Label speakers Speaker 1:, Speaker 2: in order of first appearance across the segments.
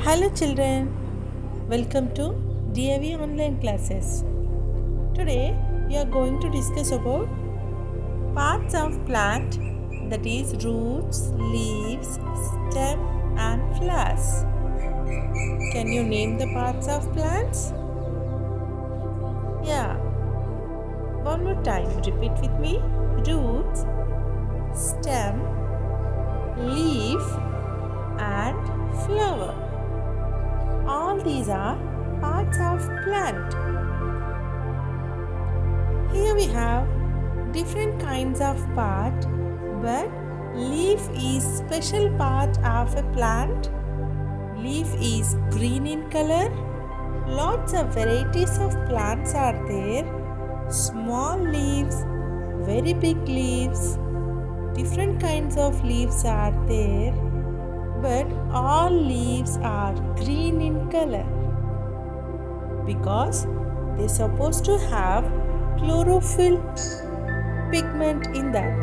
Speaker 1: Hello children, welcome to DAV online classes. Today we are going to discuss about parts of plant, that is roots, leaves, stem and flowers. Can you name the parts of plants? Yeah. One more time, repeat with me. Roots, stem, leaf and flower. All these are parts of plant. Here we have different kinds of part, but leaf is special part of a plant. Leaf is green in color. Lots of varieties of plants are there. Small leaves, very big leaves, different kinds of leaves are there, but all leaves are green in color because they're supposed to have chlorophyll pigment in that.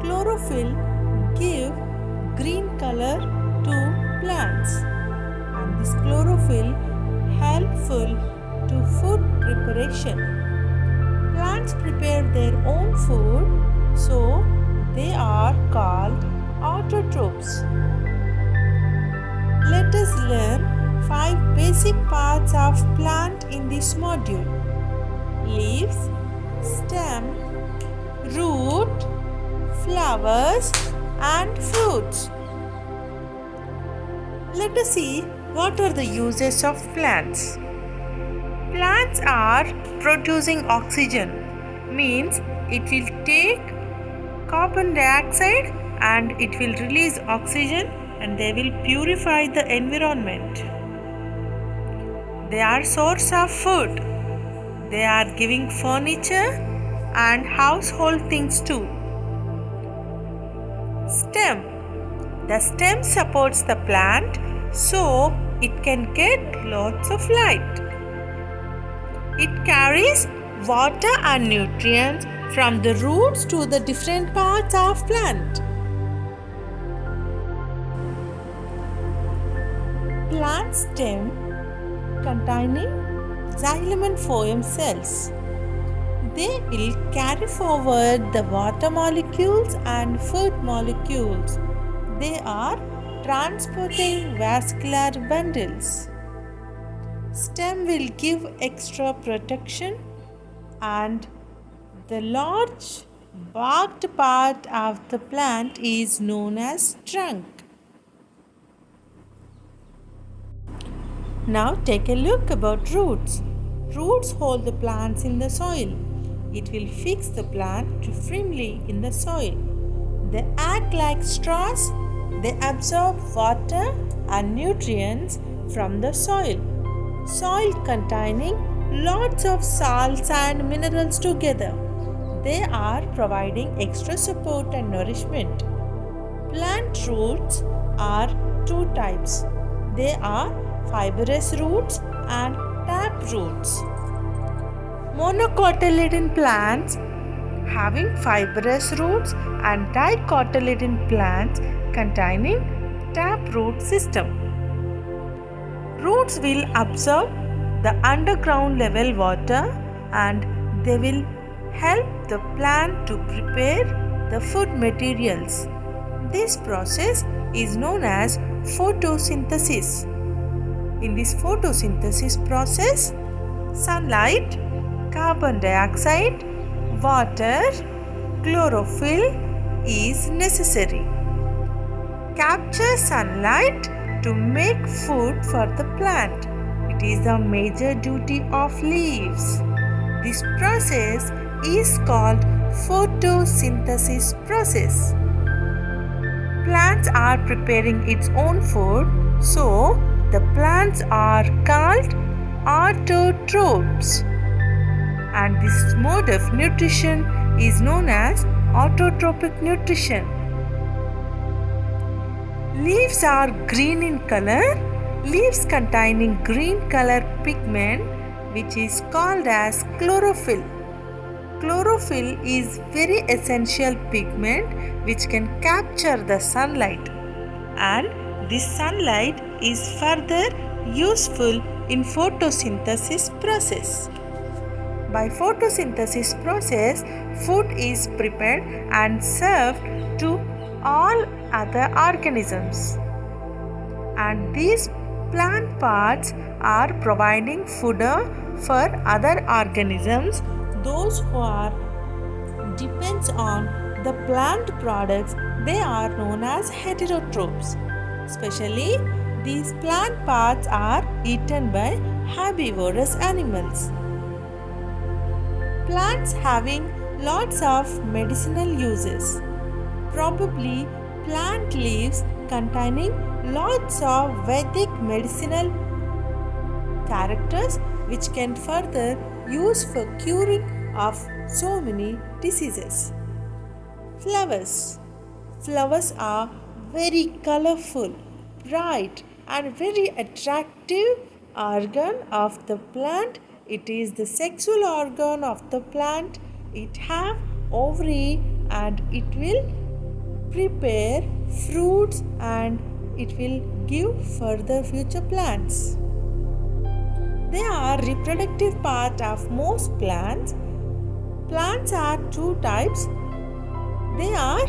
Speaker 1: Chlorophyll give green color to plants, and this chlorophyll helpful to food preparation. Plants prepare their own food, so they are called autotrophs. Let us learn 5 basic parts of plant in this module: leaves, stem, root, flowers and fruits. Let us see what are the uses of plants. Plants are producing oxygen, means it will take carbon dioxide and it will release oxygen and they will purify the environment. They are source of food. They are giving furniture and household things too. Stem. The stem supports the plant so it can get lots of light. It carries water and nutrients from the roots to the different parts of plant. Plant stem containing xylem and phloem cells. They will carry forward the water molecules and food molecules. They are transporting vascular bundles. Stem will give extra protection, and the large barked part of the plant is known as trunk. Now take a look about roots. Roots hold the plants in the soil. It will fix the plant firmly in the soil. They act like straws. They absorb water and nutrients from the soil. Soil containing lots of salts and minerals together. They are providing extra support and nourishment. Plant roots are 2 types. They are fibrous roots and tap roots. Monocotyledon plants having fibrous roots and dicotyledon plants containing tap root system. Roots will absorb the underground level water and they will help the plant to prepare the food materials. This process is known as photosynthesis. In this photosynthesis process, sunlight, carbon dioxide, water, chlorophyll is necessary. Capture sunlight to make food for the plant. It is the major duty of leaves. This process is called photosynthesis process. Plants are preparing its own food, so the plants are called autotrophs. And this mode of nutrition is known as autotrophic nutrition. Leaves are green in color. Leaves containing green color pigment which is called as chlorophyll. Chlorophyll is very essential pigment which can capture the sunlight. and this sunlight is further useful in photosynthesis process. By photosynthesis process, food is prepared and served to all other organisms. And these plant parts are providing food for other organisms. Those who are depends on the plant products, they are known as heterotrophs. Especially these plant parts are eaten by herbivorous animals. Plants having lots of medicinal uses. Probably plant leaves containing lots of Vedic medicinal characters which can further use for curing of so many diseases. Flowers. Flowers are very colorful, bright and very attractive organ of the plant. It is the sexual organ of the plant. It have ovary and it will prepare fruits and it will give further future plants. They are reproductive part of most plants. Plants are two types. They are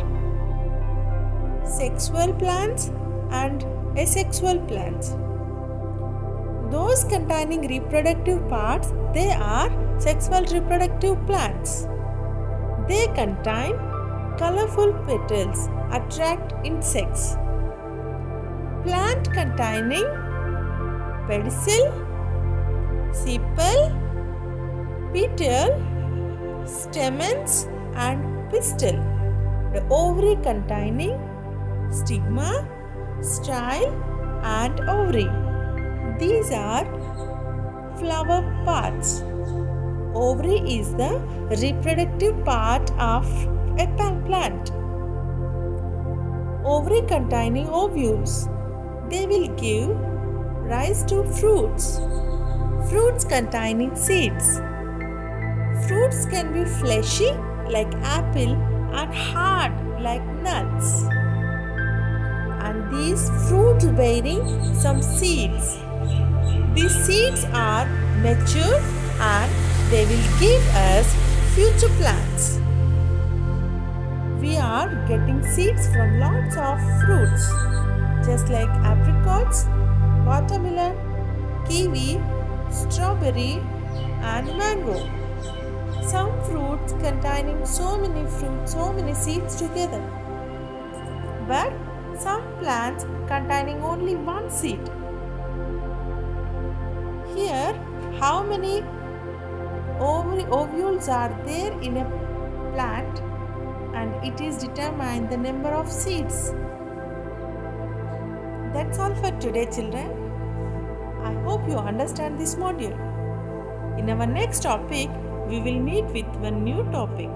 Speaker 1: sexual plants and asexual plants. Those containing reproductive parts, they are sexual reproductive plants. They contain colorful petals, attract insects. Plant containing pedicel, sepal, petal, stamens and pistil. The ovary containing stigma, style and ovary. These are flower parts. Ovary is the reproductive part of a plant. Ovary containing ovules. They will give rise to fruits. Fruits containing seeds. Fruits can be fleshy like apple and hard like nuts. And these fruits bearing some seeds. These seeds are mature and they will give us future plants. We are getting seeds from lots of fruits, just like apricots, watermelon, kiwi, strawberry and mango. Some fruits containing so many seeds together. But some plants containing only one seed. Here, how many ovules are there in a plant, and it is determined the number of seeds. That's all for today, children. I hope you understand this module. In our next topic, we will meet with one new topic.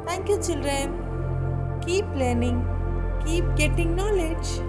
Speaker 1: Thank you, children. Keep learning, keep getting knowledge.